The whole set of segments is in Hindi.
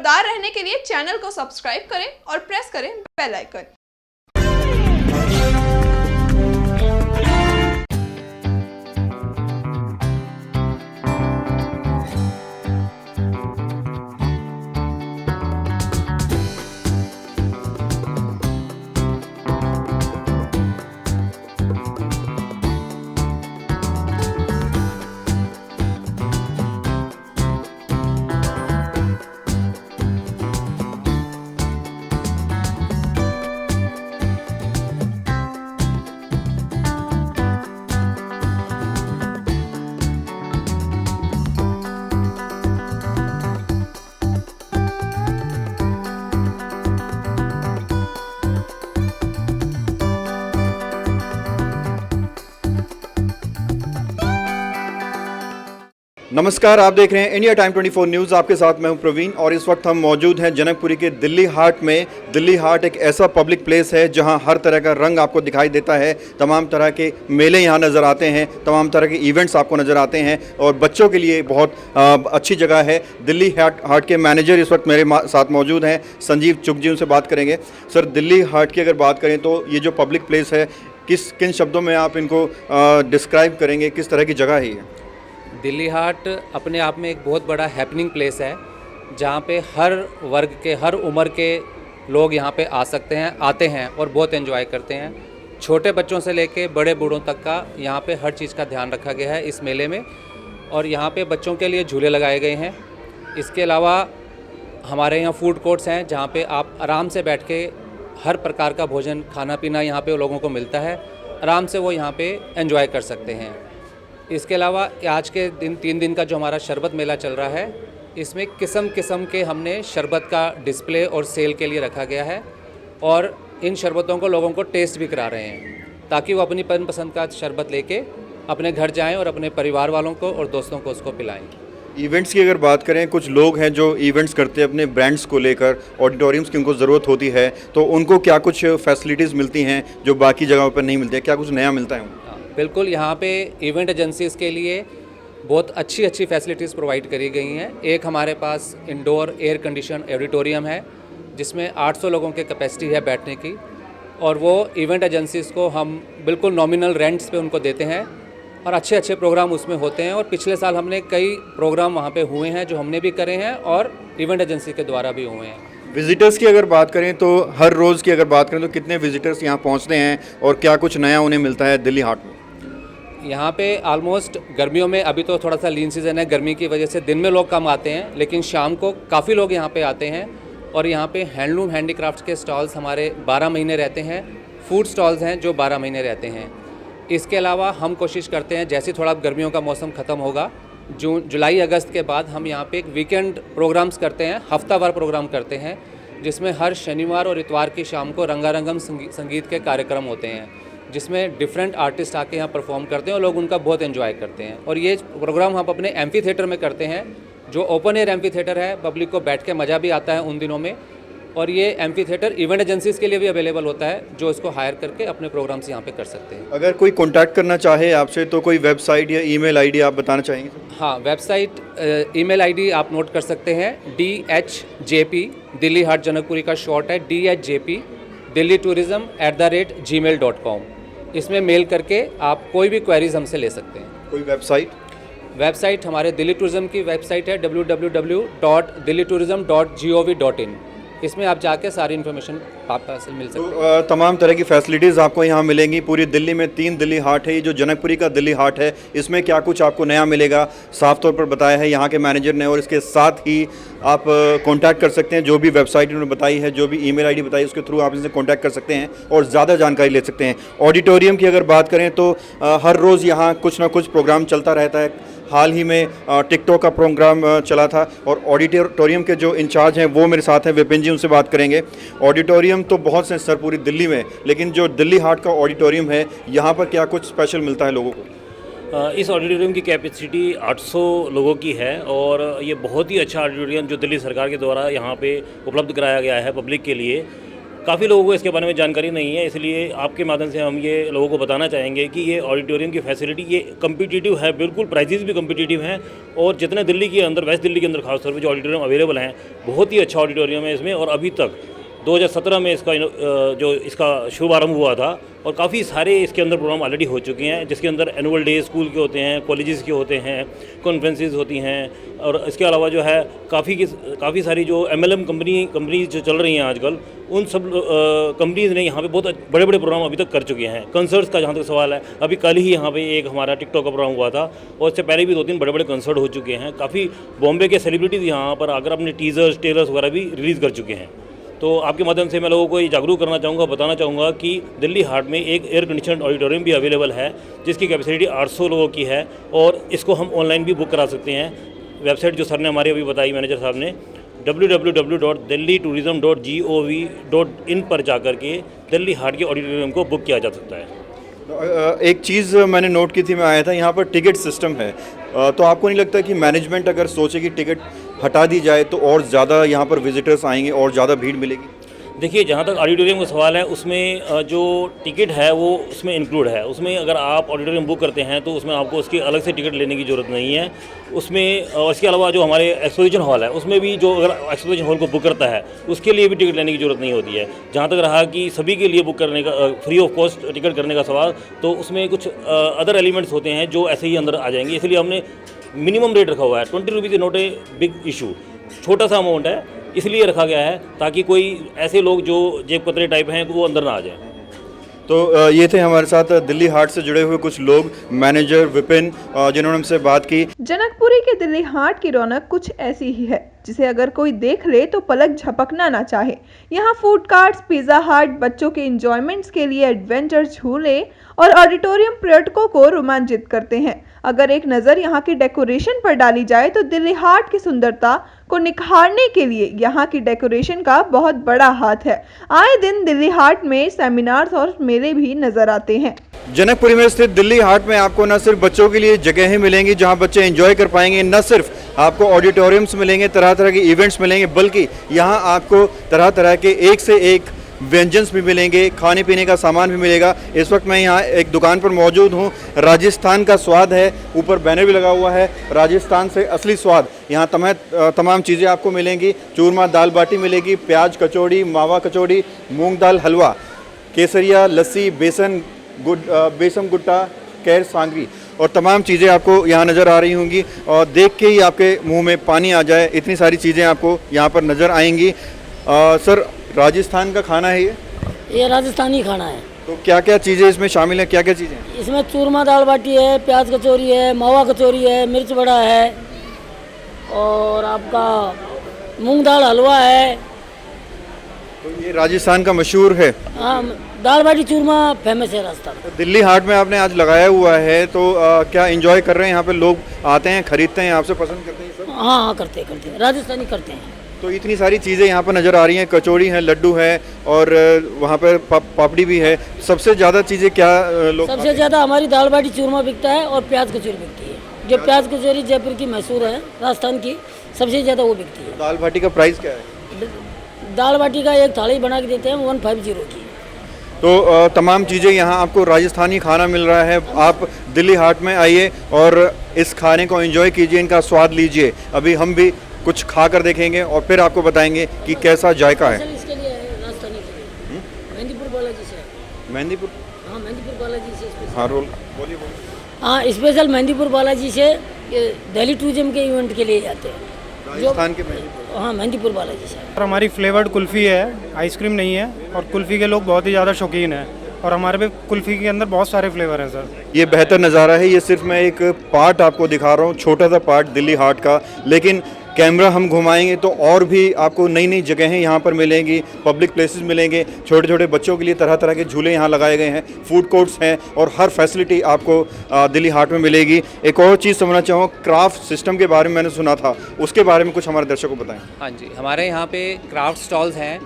खबरदार रहने के लिए चैनल को सब्सक्राइब करें और प्रेस करें बेल आइकन। नमस्कार, आप देख रहे हैं इंडिया टाइम 24 न्यूज़। आपके साथ मैं हूं प्रवीण और इस वक्त हम मौजूद हैं जनकपुरी के दिल्ली हाट में। दिल्ली हाट एक ऐसा पब्लिक प्लेस है जहां हर तरह का रंग आपको दिखाई देता है। तमाम तरह के मेले यहां नज़र आते हैं, तमाम तरह के इवेंट्स आपको नज़र आते हैं और बच्चों के लिए बहुत अच्छी जगह है। दिल्ली हाट के मैनेजर इस वक्त मेरे साथ मौजूद हैं, संजीव चुग जी, उनसे बात करेंगे। सर, दिल्ली हाट की अगर बात करें तो ये जो पब्लिक प्लेस है, किन शब्दों में आप इनको डिस्क्राइब करेंगे, किस तरह की जगह है ये? दिल्ली हाट अपने आप में एक बहुत बड़ा हैपनिंग प्लेस है जहाँ पे हर वर्ग के, हर उम्र के लोग यहाँ पे आ सकते हैं, आते हैं और बहुत एंजॉय करते हैं। छोटे बच्चों से लेके बड़े बूढ़ों तक का यहाँ पे हर चीज़ का ध्यान रखा गया है इस मेले में। और यहाँ पे बच्चों के लिए झूले लगाए गए हैं। इसके अलावा हमारे यहाँ फूड कोर्ट्स हैं जहाँ पे आप आराम से बैठ के हर प्रकार का भोजन, खाना पीना यहाँ पे लोगों को मिलता है। आराम से वो यहाँ पे एंजॉय कर सकते हैं। इसके अलावा आज के दिन 3 दिन का जो हमारा शरबत मेला चल रहा है, इसमें किस्म किस्म के हमने शरबत का डिस्प्ले और सेल के लिए रखा गया है और इन शरबतों को लोगों को टेस्ट भी करा रहे हैं ताकि वो अपनी पसंद का शरबत लेके अपने घर जाएं और अपने परिवार वालों को और दोस्तों को उसको पिलाएं। इवेंट्स की अगर बात करें, कुछ लोग हैं जो इवेंट्स करते हैं अपने ब्रांड्स को लेकर, ऑडिटोरियम्स की उनको ज़रूरत होती है, तो उनको क्या कुछ फैसिलिटीज़ मिलती हैं जो बाकी जगहों पर नहीं मिलती है? क्या कुछ नया मिलता है? बिल्कुल, यहाँ पे इवेंट एजेंसीज़ के लिए बहुत अच्छी फैसिलिटीज़ प्रोवाइड करी गई हैं। एक हमारे पास इंडोर एयर कंडीशन ऑडिटोरियम है जिसमें 800 लोगों की कैपेसिटी है बैठने की, और वो इवेंट एजेंसीज़ को हम बिल्कुल नॉमिनल रेंट्स पे उनको देते हैं और अच्छे प्रोग्राम उसमें होते हैं। और पिछले साल हमने कई प्रोग्राम वहाँ पे हुए हैं जो हमने भी करे हैं और इवेंट एजेंसी के द्वारा भी हुए हैं। विजिटर्स की अगर बात करें तो हर रोज़ की अगर बात करें तो कितने विजिटर्स यहाँ पहुँचते हैं और क्या कुछ नया उन्हें मिलता है दिल्ली हाट में? यहाँ पे ऑलमोस्ट गर्मियों में, अभी तो थोड़ा सा लीन सीज़न है, गर्मी की वजह से दिन में लोग कम आते हैं, लेकिन शाम को काफ़ी लोग यहाँ पे आते हैं। और यहाँ पे हैंडलूम हैंडीक्राफ्ट्स के स्टॉल्स हमारे 12 महीने रहते हैं। फूड स्टॉल्स हैं जो 12 महीने रहते हैं। इसके अलावा हम कोशिश करते हैं जैसे थोड़ा गर्मियों का मौसम ख़त्म होगा, जुलाई अगस्त के बाद हम यहाँ पे एक वीकेंड प्रोग्राम्स करते हैं, हफ्तावार प्रोग्राम करते हैं, जिसमें हर शनिवार और इतवार की शाम को रंगारंगम संगीत के कार्यक्रम होते हैं जिसमें डिफरेंट आर्टिस्ट आके यहाँ परफॉर्म करते हैं और लोग उनका बहुत एंजॉय करते हैं। और ये प्रोग्राम हम अपने एम्फी थिएटर में करते हैं जो ओपन एयर एम्फी थिएटर है। पब्लिक को बैठ के मज़ा भी आता है उन दिनों में। और ये एम्फी थिएटर इवेंट एजेंसीज़ के लिए भी अवेलेबल होता है जो इसको हायर करके अपने प्रोग्राम्स यहाँ पे कर सकते हैं। अगर कोई कॉन्टैक्ट करना चाहे आपसे तो कोई वेबसाइट या ईमेल आईडी आप बताना चाहेंगे? हाँ, वेबसाइट ईमेल आईडी आप नोट कर सकते हैं, DHJP, दिल्ली हाट जनकपुरी का शॉर्ट है, DHJP delhi-tourism@gmail.com। इसमें मेल करके आप कोई भी क्वेरीज हमसे ले सकते हैं। कोई वेबसाइट हमारे दिल्ली टूरिज़्म की वेबसाइट है www.delhi-tourism.gov.in। इसमें आप जाके सारी इन्फॉर्मेशन आपको मिल सकती है। तो तमाम तरह की फैसिलिटीज़ आपको यहाँ मिलेंगी। पूरी दिल्ली में 3 दिल्ली हाट है। ये जो जनकपुरी का दिल्ली हाट है, इसमें क्या कुछ आपको नया मिलेगा साफ तौर पर बताया है यहाँ के मैनेजर ने। और इसके साथ ही आप कांटेक्ट कर सकते हैं, जो भी वेबसाइट उन्होंने बताई है, जो भी ईमेल आईडी बताई, उसके थ्रू आप इनसे कांटेक्ट कर सकते हैं और ज़्यादा जानकारी ले सकते हैं। ऑडिटोरियम की अगर बात करें तो हर रोज़ यहाँ कुछ ना कुछ प्रोग्राम चलता रहता है। हाल ही में टिकटॉक का प्रोग्राम चला था और ऑडिटोरियम के जो इंचार्ज हैं वो मेरे साथ हैं, विपिन जी, उनसे बात करेंगे। ऑडिटोरियम तो बहुत से सर पूरी दिल्ली में, लेकिन जो दिल्ली हाट का ऑडिटोरियम है, यहाँ पर क्या कुछ स्पेशल मिलता है लोगों को? इस ऑडिटोरियम की कैपेसिटी 800 लोगों की है और ये बहुत ही अच्छा ऑडिटोरियम जो दिल्ली सरकार के द्वारा यहाँ पे उपलब्ध कराया गया है पब्लिक के लिए। काफ़ी लोगों को इसके बारे में जानकारी नहीं है, इसलिए आपके माध्यम से हम ये लोगों को बताना चाहेंगे कि ये ऑडिटोरियम की फैसिलिटी ये कम्पिटिटिव है, बिल्कुल प्राइजेज़ भी कम्पिटिटिव हैं। और जितने दिल्ली के अंदर, वेस्ट दिल्ली के अंदर खासतौर पर जो ऑडिटोरियम अवेलेबल हैं, बहुत ही अच्छा ऑडिटोरियम है इसमें। और अभी तक 2017 में इसका शुभारंभ हुआ था और काफ़ी सारे इसके अंदर प्रोग्राम ऑलरेडी हो चुके हैं, जिसके अंदर एनुअल डे स्कूल के होते हैं, कॉलेजेस के होते हैं, कॉन्फ्रेंसेस होती हैं। और इसके अलावा जो है काफ़ी सारी जो MLM कंपनी जो चल रही हैं आजकल, उन सब कंपनीज़ ने यहाँ पे बहुत बड़े बड़े प्रोग्राम अभी तक कर चुके हैं। कंसर्ट्स का जहाँ तक सवाल है, अभी कल ही यहाँ पे एक हमारा टिकटॉक का प्रोग्राम हुआ था और इससे पहले भी 2-3 बड़े बड़े कंसर्ट हो चुके हैं। काफ़ी बॉम्बे के सेलिब्रिटीज़ यहाँ पर आकर अपने टीजर्स, ट्रेलर्स वगैरह भी रिलीज़ कर चुके हैं। तो आपके माध्यम से मैं लोगों को ये जागरूक करना चाहूँगा, बताना चाहूँगा कि दिल्ली हाट में एक एयर कंडीशनड ऑडिटोरियम भी अवेलेबल है, जिसकी कैपेसिटी 800 लोगों की है और इसको हम ऑनलाइन भी बुक करा सकते हैं। वेबसाइट जो सर ने हमारी अभी बताई, मैनेजर साहब ने, www.delhi-tourism.gov.in पर जाकर के दिल्ली हाट के ऑडिटोरियम को बुक किया जा सकता है। एक चीज़ मैंने नोट की थी, मैं आया था यहाँ पर टिकट सिस्टम है, तो आपको नहीं लगता कि मैनेजमेंट अगर सोचे कि टिकट हटा दी जाए तो और ज़्यादा यहाँ पर विजिटर्स आएंगे और ज़्यादा भीड़ मिलेगी? देखिए, जहाँ तक ऑडिटोरियम का सवाल है, उसमें जो टिकट है वो उसमें इंक्लूड है। उसमें अगर आप ऑडिटोरियम बुक करते हैं तो उसमें आपको उसकी अलग से टिकट लेने की ज़रूरत नहीं है। उसमें इसके अलावा जो हमारे एक्सपोजिशन हॉल है, उसमें भी जो अगर एक्सपोजिशन हॉल को बुक करता है उसके लिए भी टिकट लेने की ज़रूरत नहीं होती है। जहाँ तक रहा कि सभी के लिए बुक करने का, फ्री ऑफ कॉस्ट टिकट करने का सवाल, तो उसमें कुछ अदर एलिमेंट्स होते हैं जो ऐसे ही अंदर आ जाएंगे। इसलिए हमने मिनिमम रेट रखा हुआ है। 20 rupees is not a big issue, छोटा सा अमाउंट है, इसलिए रखा गया है ताकि कोई ऐसे लोग जो जेब कतरे टाइप हैं वो अंदर ना आ जाएं। तो ये थे हमारे साथ दिल्ली हाट से जुड़े हुए कुछ लोग, मैनेजर विपिन, जिन्होंने हमसे बात की। जनकपुरी के दिल्ली हाट की रौनक कुछ ऐसी ही है जिसे अगर कोई देख ले तो पलक झपकना ना चाहे। यहाँ फूड कार्ट्स, पिज्जा हट, बच्चों के एंजॉयमेंट्स के लिए एडवेंचर झूले और ऑडिटोरियम पर्यटकों को रोमांचित करते हैं। अगर एक नज़र यहाँ की डेकोरेशन पर डाली जाए तो दिल्ली हाट की सुंदरता को निखारने के लिए यहाँ की डेकोरेशन का बहुत बड़ा हाथ है। आए दिन दिल्ली हाट में सेमिनार्स और मेले भी नजर आते हैं। जनकपुरी में स्थित दिल्ली हाट में आपको न सिर्फ बच्चों के लिए जगहें मिलेंगी जहां बच्चे एंजॉय कर पाएंगे, न सिर्फ आपको ऑडिटोरियम्स मिलेंगे, तरह तरह के इवेंट्स मिलेंगे, बल्कि यहां आपको तरह तरह के एक से एक व्यंजन्स भी मिलेंगे, खाने पीने का सामान भी मिलेगा। इस वक्त मैं यहाँ एक दुकान पर मौजूद हूँ, राजस्थान का स्वाद है, ऊपर बैनर भी लगा हुआ है, राजस्थान से असली स्वाद। यहाँ तमाम चीज़ें आपको मिलेंगी। चूरमा दाल बाटी मिलेगी, प्याज कचौड़ी, मावा कचौड़ी, मूंग दाल हलवा, केसरिया, लस्सी, बेसन गुट्टा, कैर सांगरी और तमाम चीज़ें आपको यहाँ नज़र आ रही होंगी और देख के ही आपके मुंह में पानी आ जाए, इतनी सारी चीज़ें आपको यहाँ पर नज़र आएंगी। सर, राजस्थान का खाना है ये राजस्थानी खाना है। तो क्या क्या चीज़ें इसमें शामिल है, क्या क्या चीज़ें? इसमें चूरमा दाल बाटी है, प्याज कचौरी है, मावा कचौरी है, मिर्च बड़ा है और आपका मूंग दाल हलवा है। तो ये राजस्थान का मशहूर है। हाँ, दाल बाटी चूरमा फेमस है राजस्थान। तो दिल्ली हाट में आपने आज लगाया हुआ है, तो क्या एंजॉय कर रहे हैं? यहाँ पे लोग आते हैं, खरीदते हैं, आपसे पसंद करते हैं सब? हाँ, करते हैं, राजस्थानी करते हैं। तो इतनी सारी चीज़ें यहाँ पर नज़र आ रही हैं, कचौड़ी है, लड्डू है और वहाँ पर पापड़ी भी है। सबसे ज़्यादा चीज़ें क्या लोग? सबसे ज़्यादा हमारी दाल बाटी चूरमा बिकता है और प्याज कचौरी बिकती है। जो प्याज कचौरी जयपुर की मशहूर है, राजस्थान की, सबसे ज़्यादा वो बिकती है। दाल बाटी का प्राइस क्या है? दाल बाटी का एक थाली बना के देते हैं 150 की। तो तमाम चीज़ें यहाँ आपको राजस्थानी खाना मिल रहा है। आप दिल्ली हाट में आइए और इस खाने को एंजॉय कीजिए, इनका स्वाद लीजिए। अभी हम भी कुछ खा कर देखेंगे और फिर आपको बताएंगे कि कैसा जायका है। इसके लिए राजस्थानी के लिए मेहंदीपुर बालाजी से। मेहंदीपुर? हाँ, मेहंदीपुर बालाजी से। हाँ, बोलिए। हाँ, स्पेशल मेहंदीपुर बालाजी से दिल्ली टूरिज्म के इवेंट के लिए जाते हैं राजस्थान के मेहंदीपुर। हाँ, मेहंदीपुर बालाजी से। और हमारी फ्लेवर्ड कुल्फ़ी है, आइसक्रीम नहीं है, और कुल्फ़ी के लोग बहुत ही ज़्यादा शौकीन हैं और हमारे पे कुल्फ़ी के अंदर बहुत सारे फ्लेवर हैं सर। ये बेहतर नज़ारा है। ये सिर्फ मैं एक पार्ट आपको दिखा रहा हूँ, छोटा सा पार्ट दिल्ली हाट का, लेकिन कैमरा हम घुमाएंगे तो और भी आपको नई नई जगहें यहाँ पर मिलेंगी, पब्लिक प्लेसेस मिलेंगे, छोटे छोटे बच्चों के लिए तरह तरह के झूले यहाँ लगाए गए हैं, फूड कोर्ट्स हैं और हर फैसिलिटी आपको दिल्ली हाट में मिलेगी। एक और चीज़ समझना चाहूँ, क्राफ्ट सिस्टम के बारे में मैंने सुना था, उसके बारे में कुछ हमारे दर्शकों को बताएं। हाँ जी, हमारे यहाँ पे क्राफ्ट स्टॉल्स हैं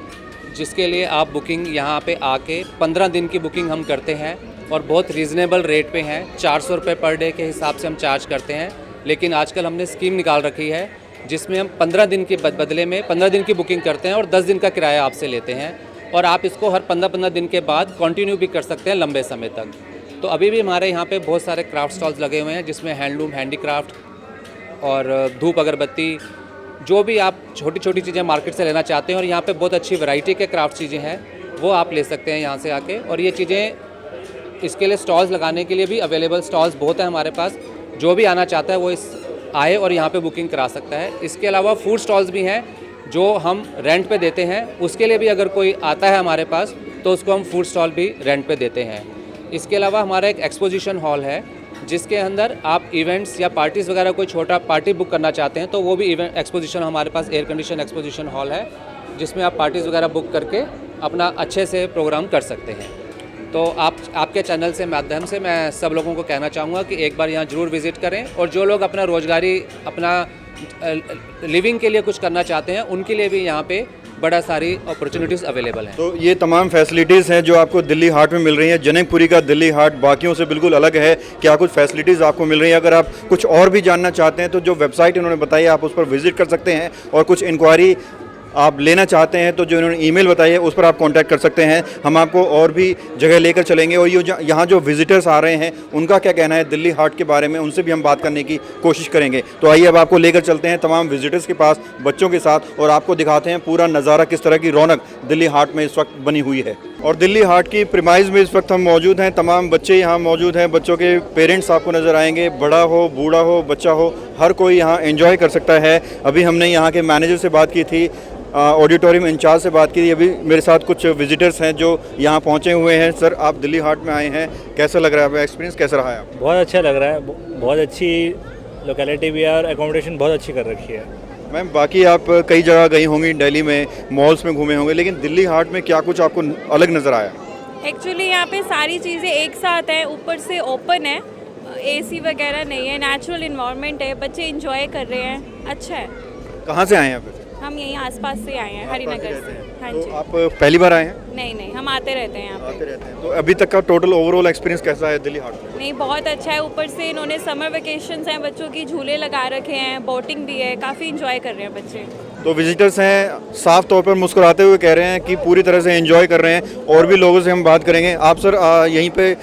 जिसके लिए आप बुकिंग यहाँ पे आके 15 दिन की बुकिंग हम करते हैं और बहुत रीज़नेबल रेट पे हैं। 400 रुपये पर डे के हिसाब से हम चार्ज करते हैं, लेकिन आजकल हमने स्कीम निकाल रखी है जिसमें हम 15 दिन के बदले में 15 दिन की बुकिंग करते हैं और 10 दिन का किराया आपसे लेते हैं। और आप इसको हर 15-15 दिन के बाद कंटिन्यू भी कर सकते हैं लंबे समय तक। तो अभी भी हमारे यहाँ पे बहुत सारे क्राफ्ट स्टॉल्स लगे हुए हैं, जिसमें हैंडलूम, हैंडीक्राफ्ट और धूप अगरबत्ती, जो भी आप छोटी छोटी चीज़ें मार्केट से लेना चाहते हैं, और यहाँ पे बहुत अच्छी वैरायटी के क्राफ्ट चीज़ें हैं, वो आप ले सकते हैं यहाँ से आके। और ये चीज़ें, इसके लिए स्टॉल्स लगाने के लिए भी अवेलेबल स्टॉल्स बहुत है हमारे पास। जो भी आना चाहता है वो आए और यहाँ पे बुकिंग करा सकता है। इसके अलावा फूड स्टॉल्स भी हैं जो हम रेंट पे देते हैं, उसके लिए भी अगर कोई आता है हमारे पास तो उसको हम फूड स्टॉल भी रेंट पे देते हैं। इसके अलावा हमारा एक एक्सपोजिशन हॉल है, जिसके अंदर आप इवेंट्स या पार्टीज़ वगैरह कोई छोटा पार्टी बुक करना चाहते हैं तो वो भी इवेंट एक्सपोजिशन, हमारे पास एयर कंडीशन एक्सपोजिशन हॉल है, जिसमें आप पार्टीज़ वगैरह बुक करके अपना अच्छे से प्रोग्राम कर सकते हैं। तो आपके चैनल से माध्यम से मैं सब लोगों को कहना चाहूँगा कि एक बार यहाँ ज़रूर विज़िट करें, और जो लोग अपना रोज़गारी, अपना लिविंग के लिए कुछ करना चाहते हैं, उनके लिए भी यहाँ पे बड़ा सारी अपॉर्चुनिटीज़ अवेलेबल हैं। तो ये तमाम फैसिलिटीज़ हैं जो आपको दिल्ली हाट में मिल रही हैं। जनकपुरी का दिल्ली हाट बाकियों से बिल्कुल अलग है। क्या कुछ फैसिलिटीज़ आपको मिल रही हैं? अगर आप कुछ और भी जानना चाहते हैं तो जो वेबसाइट इन्होंने बताई आप उस पर विज़िट कर सकते हैं, और कुछ इंक्वायरी आप लेना चाहते हैं तो जो इन्होंने ईमेल बताई है उस पर आप कांटेक्ट कर सकते हैं। हम आपको और भी जगह लेकर चलेंगे, और ये यहाँ जो विजिटर्स आ रहे हैं उनका क्या कहना है दिल्ली हाट के बारे में, उनसे भी हम बात करने की कोशिश करेंगे। तो आइए अब आपको लेकर चलते हैं तमाम विजिटर्स के पास बच्चों के साथ, और आपको दिखाते हैं पूरा नज़ारा, किस तरह की रौनक दिल्ली हाट में इस वक्त बनी हुई है। और दिल्ली हाट की प्रीमाइज़ में इस वक्त हम मौजूद हैं। तमाम बच्चे यहाँ मौजूद हैं, बच्चों के पेरेंट्स आपको नज़र आएंगे। बड़ा हो, बूढ़ा हो, बच्चा हो, हर कोई यहाँ एंजॉय कर सकता है। अभी हमने यहाँ के मैनेजर से बात की थी, ऑडिटोरियम इंचार्ज से बात की। अभी मेरे साथ कुछ विजिटर्स हैं जो यहाँ पहुँचे हुए हैं। सर, आप दिल्ली हाट में आए हैं, कैसा लग रहा है? आपका एक्सपीरियंस कैसा रहा है आपका? बहुत अच्छा लग रहा है, बहुत अच्छी लोकेलिटी भी है और एकोमोडेशन बहुत अच्छी कर रखी है। मैम, बाकी आप कई जगह गई होंगी, दिल्ली में मॉल्स में घूमे होंगे, लेकिन दिल्ली हाट में क्या कुछ आपको अलग नज़र आया? एक्चुअली यहाँ पे सारी चीज़ें एक साथ हैं, ऊपर से ओपन है, एसी वगैरह नहीं है, नेचुरल इन्वायरमेंट है, बच्चे इंजॉय कर रहे हैं, अच्छा है। कहाँ से आए हैं आप? हम यहीं आसपास से आए हैं, हरिनगर से। हाँ तो जी। आप पहली बार आए हैं? नहीं, हम आते रहते हैं यहाँ पे। आते रहते हैं। तो अभी तक का टोटल ओवरऑल एक्सपीरियंस कैसा है दिल्ली हाट में? नहीं, बहुत अच्छा है। ऊपर से इन्होंने समर वेकेशंस हैं, बच्चों की झूले लगा रखे हैं, बोटिंग भी है, काफ़ी इंजॉय कर रहे हैं बच्चे। तो विजिटर्स हैं, साफ तौर पर मुस्कुराते हुए कह रहे हैं कि पूरी तरह से एंजॉय कर रहे हैं। और भी लोगों से हम बात करेंगे। आप सर यहीं पे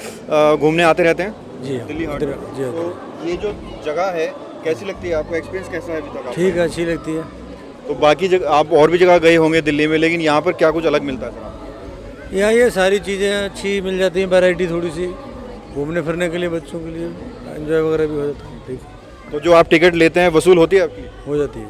घूमने आते रहते हैं? जी दिल्ली हाट में। तो ये जो जगह है कैसी लगती है आपको? एक्सपीरियंस कैसा है अभी तक? ठीक है, अच्छी लगती है। तो बाकी जगह आप और भी जगह गए होंगे दिल्ली में, लेकिन यहाँ पर क्या कुछ अलग मिलता है सर? यहाँ ये सारी चीज़ें अच्छी मिल जाती हैं, वैरायटी थोड़ी सी, घूमने फिरने के लिए बच्चों के लिए एंजॉय वगैरह भी हो जाता है। ठीक, तो जो आप टिकट लेते हैं वसूल होती है आपकी? हो जाती है।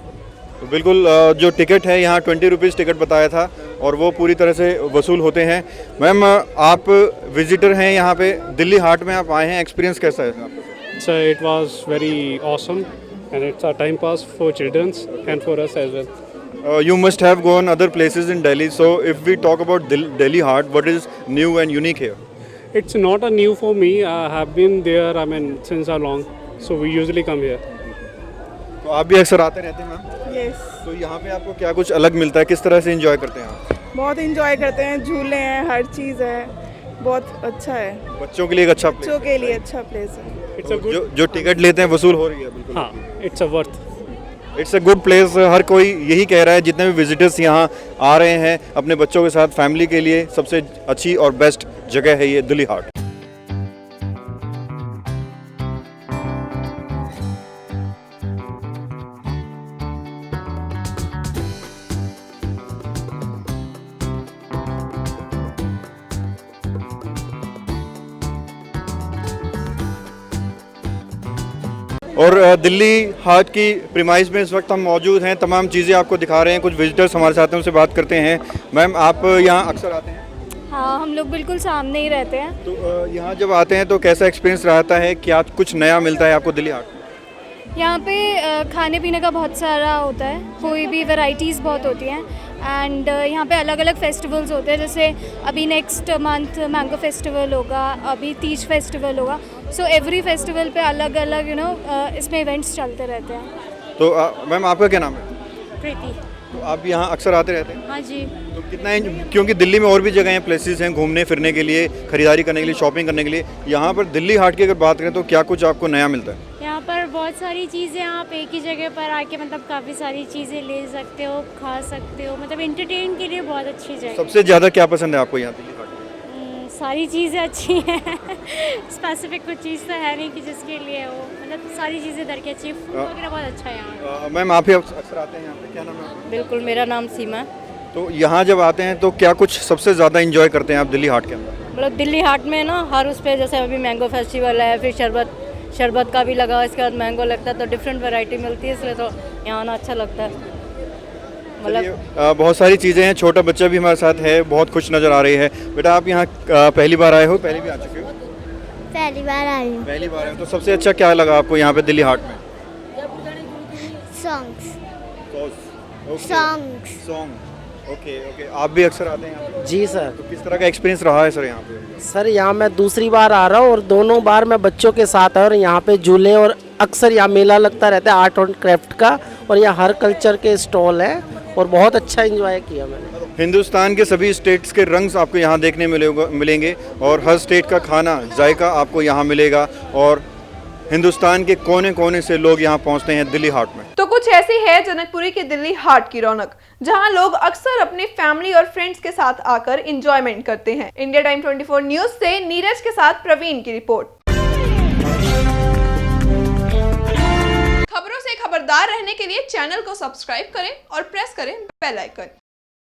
तो बिल्कुल, जो टिकट है यहाँ 20 रुपीज़ टिकट बताया था, और वो पूरी तरह से वसूल होते हैं। मैम, आप विजिटर हैं यहाँ पे, दिल्ली हाट में आप आए हैं, एक्सपीरियंस कैसा है आपका? So it was very awesome, and it's a time pass for children and for us as well. You must have gone other places in Delhi. So if we talk about Delhi Haat, what is new and unique here? It's not a new for me. I have been there, I mean, since a long. So we usually come here. तो आप भी अक्सर आते रहते हैं मैम? यस। तो यहाँ पे आपको क्या कुछ अलग मिलता है? किस तरह से एंजॉय करते हैं आप? बहुत इंजॉय करते हैं, झूले हैं, हर चीज़ है, बहुत अच्छा है। बच्चों के लिए एक अच्छा बच्चों के लिए अच्छा प्लेस है। It's a good. जो टिकट लेते हैं वसूल हो रही है? बिल्कुल हाँ, it's a worth. It's a good place. हर कोई यही कह रहा है, जितने भी विजिटर्स यहाँ आ रहे हैं अपने बच्चों के साथ, फैमिली के लिए सबसे अच्छी और बेस्ट जगह है ये दिल्ली हाट। और दिल्ली हाट की प्रीमाइस में इस वक्त हम मौजूद हैं, तमाम चीज़ें आपको दिखा रहे हैं। कुछ विजिटर्स हमारे साथ हैं, उनसे बात करते हैं। मैम, आप यहाँ अक्सर आते हैं? हाँ, हम लोग बिल्कुल सामने ही रहते हैं। तो यहाँ जब आते हैं तो कैसा एक्सपीरियंस रहता है? क्या कुछ नया मिलता है आपको दिल्ली हाट में? यहाँ पे खाने पीने का बहुत सारा होता है, कोई भी वैरायटीज़ बहुत होती हैं। एंड यहाँ पे अलग अलग फेस्टिवल्स होते हैं, जैसे अभी नेक्स्ट मंथ मैंगो फेस्टिवल होगा, अभी तीज फेस्टिवल होगा। सो एवरी फेस्टिवल पे अलग अलग इसमें इवेंट्स चलते रहते हैं। तो मैम, आपका क्या नाम है? प्रीति। तो आप यहाँ अक्सर आते रहते हैं? हाँ जी। तो कितना क्योंकि दिल्ली में और भी जगह हैं, प्लेसेस हैं घूमने फिरने के लिए, खरीदारी करने के लिए, शॉपिंग करने के लिए। यहाँ पर दिल्ली हाट की अगर बात करें तो क्या कुछ आपको नया मिलता है? यहाँ पर बहुत सारी चीज़ें आप एक ही जगह पर आके मतलब काफ़ी सारी चीज़ें ले सकते हो, खा सकते हो, मतलब एंटरटेन के लिए बहुत अच्छी जगह। सबसे ज़्यादा क्या पसंद है आपको यहाँ दिल्ली हाट में? सारी चीज़ें अच्छी हैं स्पेसिफिक कुछ चीज़ तो है नहीं कि जिसके लिए हो, मतलब सारी चीज़ें इधर की अच्छी, फूड वगैरह बहुत अच्छा है यहाँ। मैम आप ही अक्सर आते हैं यहाँ पे, क्या नाम है आपका? बिल्कुल, मेरा नाम सीमा। तो यहाँ जब आते हैं तो क्या कुछ सबसे ज़्यादा इंजॉय करते हैं आप दिल्ली हाट के अंदर? मतलब दिल्ली हाट में ना हर उस पे, जैसे अभी मैंगो फेस्टिवल है, फिर शरबत का भी लगा, इसके बाद मैंगो लगता है, तो डिफरेंट वैरायटी मिलती है, इसलिए तो यहाँ आना अच्छा लगता है। मतलब बहुत सारी चीज़ें हैं, छोटा बच्चा भी हमारे साथ है, बहुत खुश नज़र आ रही है। बेटा आप यहाँ पहली बार आए हो, पहले भी आ चुके हो? पहली बार आई हूँ। पहली बार आए हो। तो सबसे अच्छा क्या लगा आपको यहाँ पे दिल्ली हाट में? सॉन्ग्स। सॉन्ग। ओके ओके, आप भी अक्सर आते हैं यहाँ पे? जी सर। तो किस तरह का एक्सपीरियंस रहा है सर यहाँ पे? सर यहाँ मैं दूसरी बार आ रहा हूँ और दोनों बार मैं बच्चों के साथ आया और यहाँ पे झूले और अक्सर यहाँ मेला लगता रहता है आर्ट एंड क्राफ्ट का, और यहाँ हर कल्चर के स्टॉल है और बहुत अच्छा एंजॉय किया मैंने। हिंदुस्तान के सभी स्टेट्स के रंग आपको यहाँ देखने मिलेंगे और हर स्टेट का खाना जायका आपको यहाँ मिलेगा, और हिंदुस्तान के कोने कोने से लोग यहाँ पहुँचते हैं दिल्ली हाट में। तो कुछ ऐसी है जनकपुरी की दिल्ली हाट की रौनक, जहां लोग अक्सर अपनी फैमिली और फ्रेंड्स के साथ आकर एंजॉयमेंट करते हैं। इंडिया टाइम 24 न्यूज से नीरज के साथ प्रवीण की रिपोर्ट। खबरों से खबरदार रहने के लिए चैनल को सब्सक्राइब करें और प्रेस करें बेल आइकन।